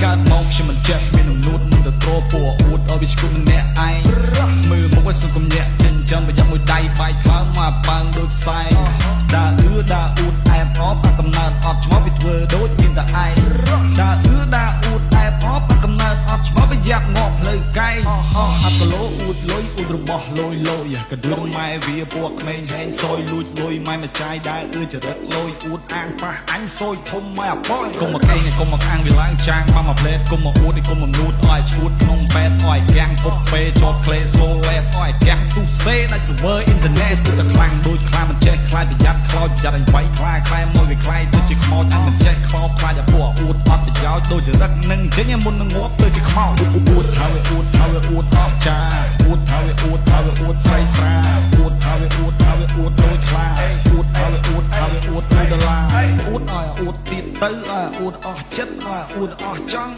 កើតមកខ្ញុំមិនចេះមាននឹងនួតនឹងទៅត្រពោអួតឲ្យវាឈ្គួតនឹងអ្នកឯងមើលមកឲ្យសង្គមអ្នកចិញ្ចឹមប្រយ័ត្នមួយដៃបាយខ្លាំងមកប៉ាំងដូចផ្សែងដើរដើរអួតអែបអបអាកំណើតអត់ឆ្មោះវាធ្វើដូចមានតែឯងដើរដើរអួតអែបអបអាកំណើតអត់ឆ្មោះវាយ៉ាប់ងប់លើកែងអត់គីឡូអួតលុយអួតរបស់លុយកដួលម៉ែវាពួកក្មេងហែងសយលួចលុយម៉ែមកចាយដើរចរិតលុយអួតអាងប៉ះអញសយធំម៉ែអប៉កុំមកកេងកុំមកអាងវាឡើងចាងមកផ្លេតកុំមកអួតកុំមកនួតឲ្យឈួតក្នុងបែតឲ្យកាំងពុកពេចតក្លេស្លូវែតឲ្យកាំងទូសេដាច់ server internet ទូតែខ្លាំងដូចខ្លាមិនចេះខ្លាចប្រយ័ត្នខ្លោចប្រយ័ត្នអញវាយខ្លាខ្លែមួយវាខ្លាយទៅជាខ្មោចអញមិនចេះខ្មោចខ្លាចឲ្យពួកអួតអត់ប្រយោជន៍ដូចចរិតនឹងចេញមុននឹងងាប់ទៅជាខ្មោចអួតហើយអួតអស់ចាអួតហើយអួតស្រីស្រាអួតហើយអួតដូចខ្លាអួតហើយអួតដូចដុល្លារអួតឲ្យអួតទៀតទៅអួតអស់ចិត្តអួតអស់ចង់